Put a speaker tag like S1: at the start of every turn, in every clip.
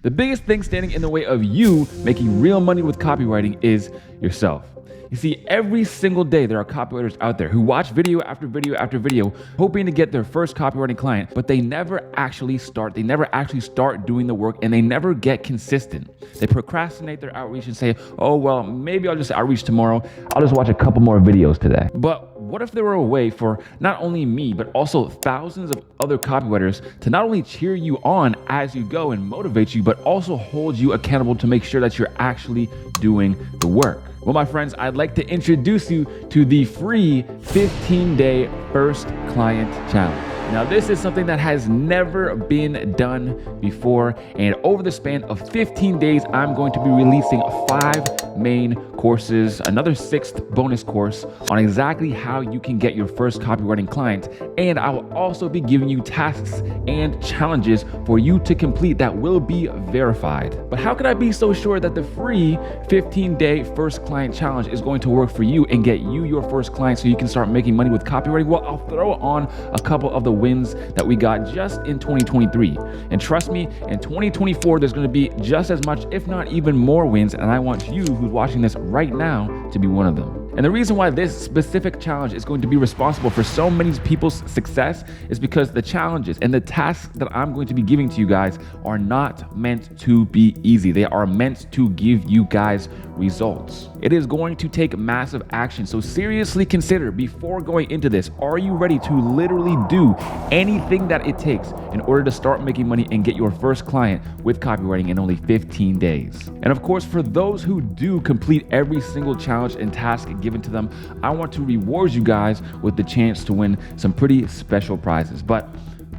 S1: The biggest thing standing in the way of you making real money with copywriting is yourself. You see, every single day there are copywriters out there who watch video after video after video, hoping to get their first copywriting client, but they never actually start. They never actually start doing the work, and they never get consistent. They procrastinate their outreach and say, oh, well, maybe I'll just outreach tomorrow. I'll just watch a couple more videos today. But what if there were a way for not only me, but also thousands of other copywriters to not only cheer you on as you go and motivate you, but also hold you accountable to make sure that you're actually doing the work? Well, my friends, I'd like to introduce you to the free 15-day first client challenge. Now, this is something that has never been done before, and over the span of 15 days, I'm going to be releasing 5 main courses, another 6th bonus course on exactly how you can get your first copywriting client, and I will also be giving you tasks and challenges for you to complete that will be verified. But how can I be so sure that the free 15-day first client challenge is going to work for you and get you your first client so you can start making money with copywriting? Well, I'll throw on a couple of the wins that we got just in 2023. And trust me, in 2024, there's going to be just as much, if not even more wins. And I want you who's watching this right now to be one of them. And the reason why this specific challenge is going to be responsible for so many people's success is because the challenges and the tasks that I'm going to be giving to you guys are not meant to be easy. They are meant to give you guys results. It is going to take massive action. So seriously consider before going into this, are you ready to literally do anything that it takes in order to start making money and get your first client with copywriting in only 15 days? And of course, for those who do complete every single challenge and task given to them, I want to reward you guys with the chance to win some pretty special prizes. But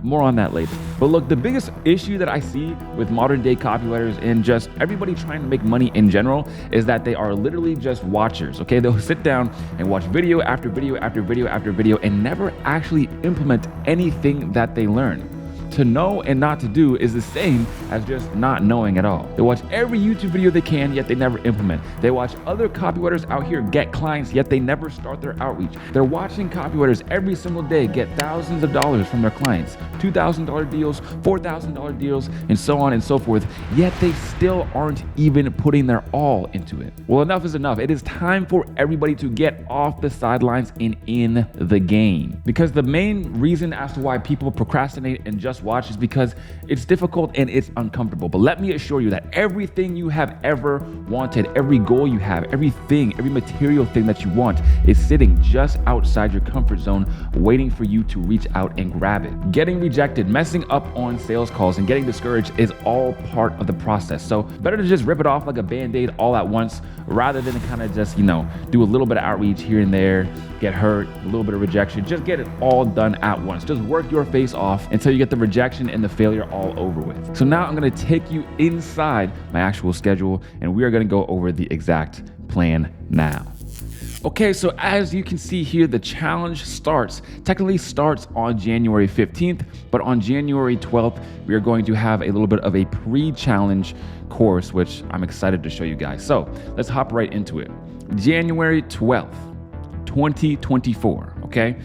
S1: more on that later. But look, the biggest issue that I see with modern day copywriters and just everybody trying to make money in general is that they are literally just watchers, okay? They'll sit down and watch video after video after video after video and never actually implement anything that they learn. To know and not to do is the same as just not knowing at all. They watch every YouTube video they can, yet they never implement. They watch other copywriters out here get clients, yet they never start their outreach. They're watching copywriters every single day get thousands of dollars from their clients, $2,000 deals, $4,000 deals, and so on and so forth, yet they still aren't even putting their all into it. Well, enough is enough. It is time for everybody to get off the sidelines and in the game. Because the main reason as to why people procrastinate and just watch is because it's difficult and it's uncomfortable. But let me assure you that everything you have ever wanted, every goal you have, everything, every material thing that you want is sitting just outside your comfort zone, waiting for you to reach out and grab it. Getting rejected, messing up on sales calls, and getting discouraged is all part of the process. So better to just rip it off like a band-aid all at once rather than kind of just, do a little bit of outreach here and there, get hurt, a little bit of rejection. Just get it all done at once. Just work your face off until you get the rejection and the failure all over with. So now I'm going to take you inside my actual schedule and we are going to go over the exact plan now. Okay, so as you can see here, the challenge technically starts on January 15th, but on January 12th, we are going to have a little bit of a pre-challenge course, which I'm excited to show you guys. So let's hop right into it. January 12th, 2024. Okay,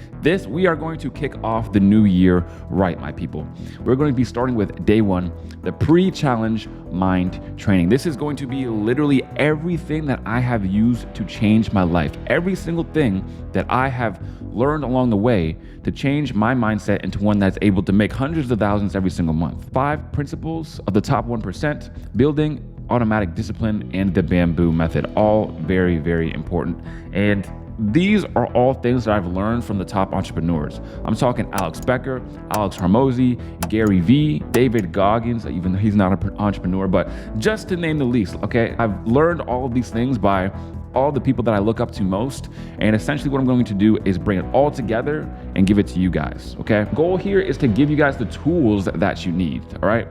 S1: we are going to kick off the new year right, my people. We're going to be starting with day 1, the pre-challenge mind training. This is going to be literally everything that I have used to change my life. Every single thing that I have learned along the way to change my mindset into one that's able to make hundreds of thousands every single month. 5 principles of the top 1%, building automatic discipline, and the bamboo method. All very, very important. And these are all things that I've learned from the top entrepreneurs. I'm talking Alex Becker, Alex Hormozi, Gary Vee, David Goggins, even though he's not an entrepreneur, but just to name the least, okay? I've learned all of these things by all the people that I look up to most. And essentially what I'm going to do is bring it all together and give it to you guys, okay? Goal here is to give you guys the tools that you need, all right?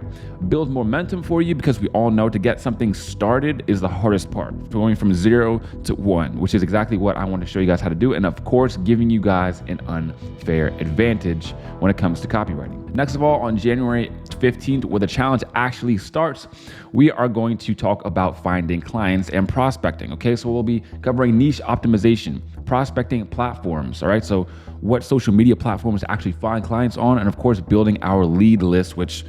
S1: Build momentum for you, because we all know to get something started is the hardest part. Going from 0 to 1, which is exactly what I want to show you guys how to do. And of course, giving you guys an unfair advantage when it comes to copywriting. Next of all, on January 15th, where the challenge actually starts, we are going to talk about finding clients and prospecting, okay? So we'll be covering niche optimization, prospecting platforms, all right? So what social media platforms to actually find clients on, and of course, building our lead list, which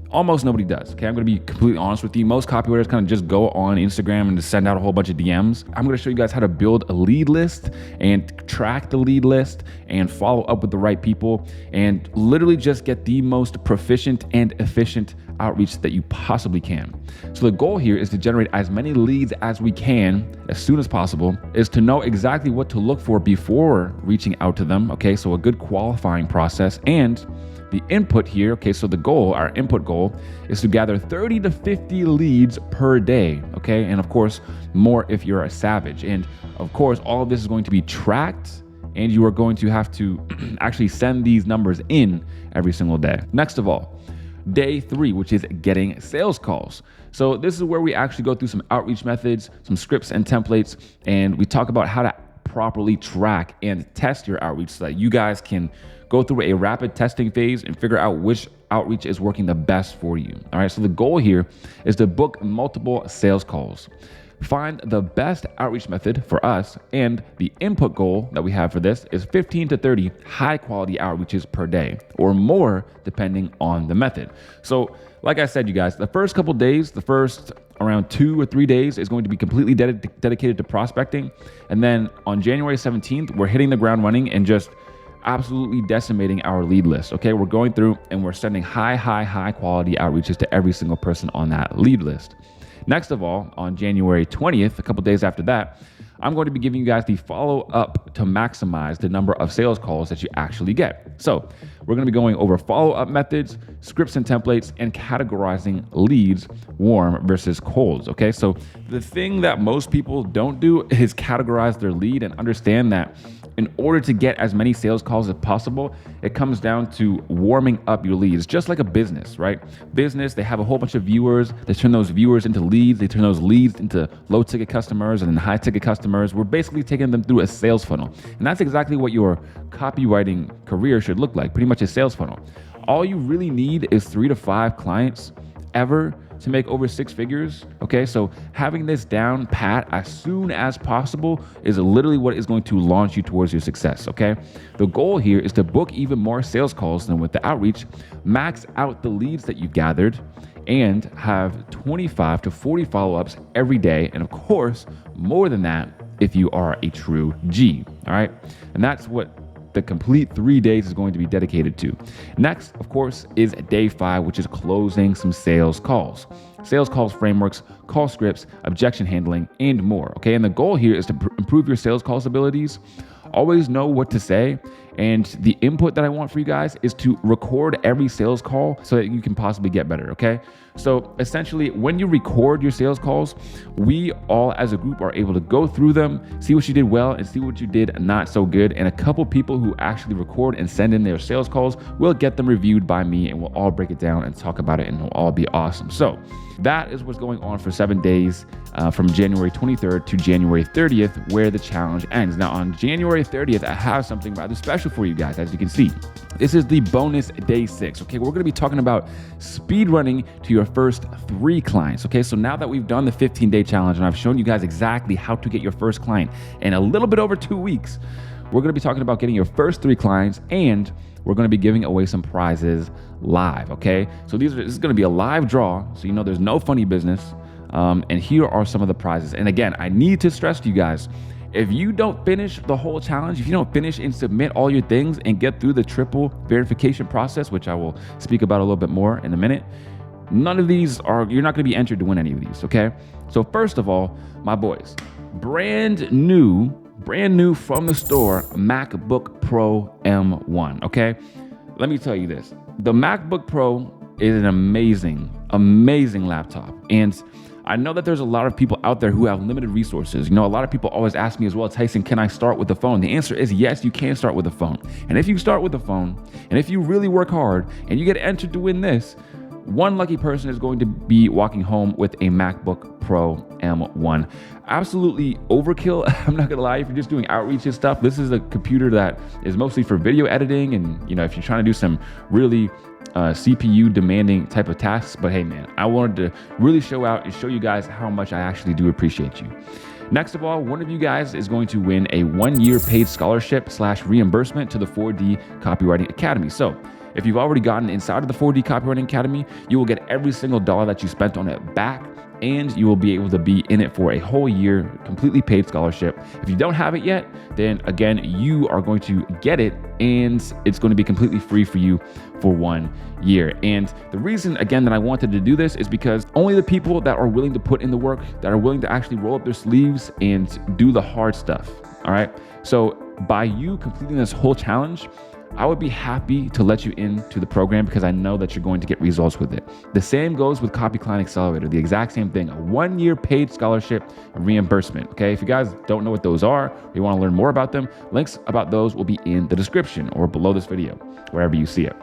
S1: Almost nobody does. Okay, I'm gonna be completely honest with you. Most copywriters kind of just go on Instagram and just send out a whole bunch of DMs. I'm gonna show you guys how to build a lead list and track the lead list and follow up with the right people and literally just get the most proficient and efficient outreach that you possibly can. So the goal here is to generate as many leads as we can as soon as possible, is to know exactly what to look for before reaching out to them. Okay, so a good qualifying process. And the input here, okay, so the goal, our input goal is to gather 30 to 50 leads per day, okay? And of course, more if you're a savage. And of course, all of this is going to be tracked and you are going to have to actually send these numbers in every single day. Next of all, day 3, which is getting sales calls. So this is where we actually go through some outreach methods, some scripts and templates, and we talk about how to properly track and test your outreach so that you guys can go through a rapid testing phase and figure out which outreach is working the best for you. All right, so the goal here is to book multiple sales calls. Find the best outreach method for us, and the input goal that we have for this is 15 to 30 high quality outreaches per day or more depending on the method. So like I said, you guys, the first couple days, the first around 2 or 3 days is going to be completely dedicated to prospecting. And then on January 17th, we're hitting the ground running and just absolutely decimating our lead list. Okay, we're going through and we're sending high quality outreaches to every single person on that lead list. Next of all, on January 20th, a couple days after that, I'm going to be giving you guys the follow-up to maximize the number of sales calls that you actually get. So we're going to be going over follow-up methods, scripts and templates, and categorizing leads, warm versus colds. Okay, so the thing that most people don't do is categorize their lead and understand that in order to get as many sales calls as possible, it comes down to warming up your leads, just like a business, right? Business, they have a whole bunch of viewers. They turn those viewers into leads. They turn those leads into low ticket customers and then high ticket customers. We're basically taking them through a sales funnel. And that's exactly what your copywriting career should look like, pretty much a sales funnel. All you really need is 3 to 5 clients ever to make over 6 figures. Okay, so having this down pat as soon as possible is literally what is going to launch you towards your success. Okay, the goal here is to book even more sales calls than with the outreach, max out the leads that you've gathered, and have 25 to 40 follow-ups every day. And of course, more than that if you are a true G. All right, and that's what the complete 3 days is going to be dedicated to. Next, of course, is day 5, which is closing some sales calls. Sales calls frameworks, call scripts, objection handling, and more. Okay, and the goal here is to improve your sales calls abilities. Always know what to say. And the input that I want for you guys is to record every sales call so that you can possibly get better, okay? So essentially, when you record your sales calls, we all as a group are able to go through them, see what you did well and see what you did not so good. And a couple people who actually record and send in their sales calls will get them reviewed by me, and we'll all break it down and talk about it, and it'll all be awesome. So that is what's going on for 7 days from January 23rd to January 30th, where the challenge ends. Now on January 30th, I have something rather special for you guys. As you can see, this is the bonus day 6. Okay, we're going to be talking about speed running to your first 3 clients. Okay, so now that we've done the 15-day challenge and I've shown you guys exactly how to get your first client in a little bit over 2 weeks, we're going to be talking about getting your first 3 clients, and we're going to be giving away some prizes live. Okay, so this is going to be a live draw, so you know there's no funny business. And here are some of the prizes. And again, I need to stress to you guys, if you don't finish the whole challenge, if you don't finish and submit all your things and get through the triple verification process, which I will speak about a little bit more in a minute, none of these you're not going to be entered to win any of these. Okay, so first of all, my boys, brand new from the store, MacBook Pro M1. Okay, let me tell you this, the MacBook Pro is an amazing laptop, and I know that there's a lot of people out there who have limited resources. You know, a lot of people always ask me as well, Tyson, can I start with the phone? The answer is yes, you can start with the phone. And if you start with the phone, and if you really work hard and you get entered to win this, one lucky person is going to be walking home with a MacBook Pro M1. Absolutely overkill. I'm not gonna lie, if you're just doing outreach and stuff, this is a computer that is mostly for video editing, and you know, if you're trying to do some really CPU demanding type of tasks. But hey man, I wanted to really show out and show you guys how much I actually do appreciate you. Next of all, one of you guys is going to win a 1-year paid scholarship / reimbursement to the 4D Copywriting Academy. So If you've already gotten inside of the 4D Copywriting Academy, you will get every single dollar that you spent on it back, and you will be able to be in it for a whole year, completely paid scholarship. If you don't have it yet, then again, you are going to get it, and it's going to be completely free for you for 1 year. And the reason, again, that I wanted to do this is because only the people that are willing to put in the work, that are willing to actually roll up their sleeves and do the hard stuff, all right? So by you completing this whole challenge, I would be happy to let you into the program because I know that you're going to get results with it. The same goes with Copy Client Accelerator, the exact same thing, a 1-year paid scholarship and reimbursement. Okay, if you guys don't know what those are, or you want to learn more about them, links about those will be in the description or below this video, wherever you see it.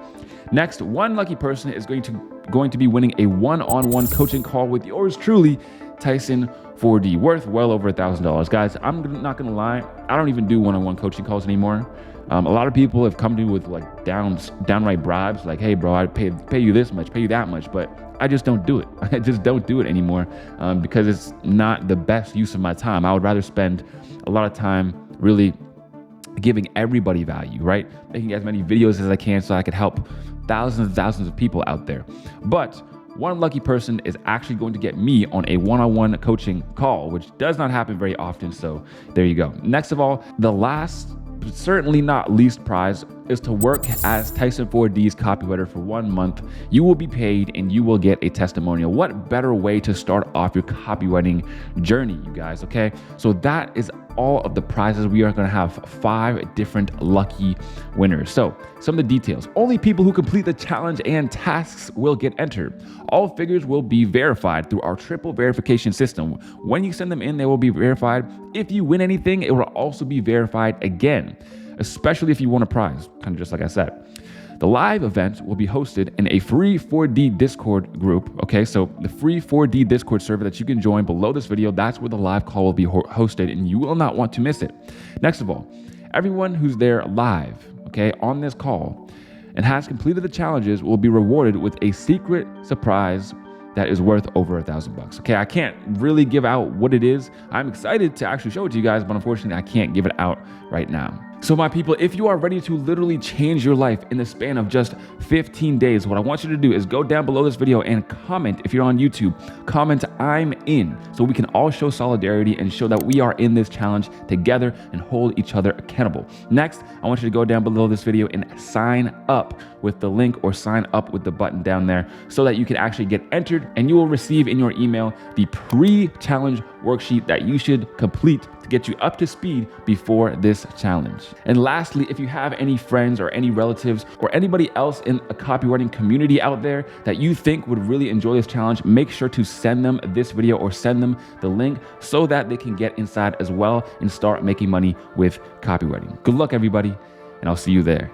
S1: Next, one lucky person is going to be winning a one-on-one coaching call with yours truly, Tyson 4D, worth well over $1,000. Guys, I'm not gonna lie, I don't even do one-on-one coaching calls anymore. A lot of people have come to me with like downright bribes, like, hey bro, I pay you this much, pay you that much, but I just don't do it. I just don't do it anymore because it's not the best use of my time. I would rather spend a lot of time really giving everybody value, right? Making as many videos as I can so I could help thousands and thousands of people out there. But one lucky person is actually going to get me on a one-on-one coaching call, which does not happen very often. So there you go. Next of all, the last, but certainly not least prize is to work as Tyson 4D's copywriter for 1 month. You will be paid and you will get a testimonial. What better way to start off your copywriting journey, you guys, okay? So that is all of the prizes. We are gonna have 5 different lucky winners. So some of the details: only people who complete the challenge and tasks will get entered. All figures will be verified through our triple verification system. When you send them in, they will be verified. If you win anything, it will also be verified again, especially if you won a prize, kind of just like I said. The live event will be hosted in a free 4D Discord group. Okay, so the free 4D Discord server that you can join below this video, that's where the live call will be hosted, and you will not want to miss it. Next of all, everyone who's there live, okay, on this call and has completed the challenges will be rewarded with a secret surprise that is worth over $1,000. Okay, I can't really give out what it is. I'm excited to actually show it to you guys, but unfortunately I can't give it out right now. So my people, if you are ready to literally change your life in the span of just 15 days, what I want you to do is go down below this video and comment. If you're on YouTube, comment "I'm in," so we can all show solidarity and show that we are in this challenge together and hold each other accountable. Next, I want you to go down below this video and sign up with the link, or sign up with the button down there, so that you can actually get entered and you will receive in your email the pre-challenge worksheet that you should complete to get you up to speed before this challenge. And lastly, if you have any friends or any relatives or anybody else in a copywriting community out there that you think would really enjoy this challenge, make sure to send them this video or send them the link so that they can get inside as well and start making money with copywriting. Good luck, everybody, and I'll see you there.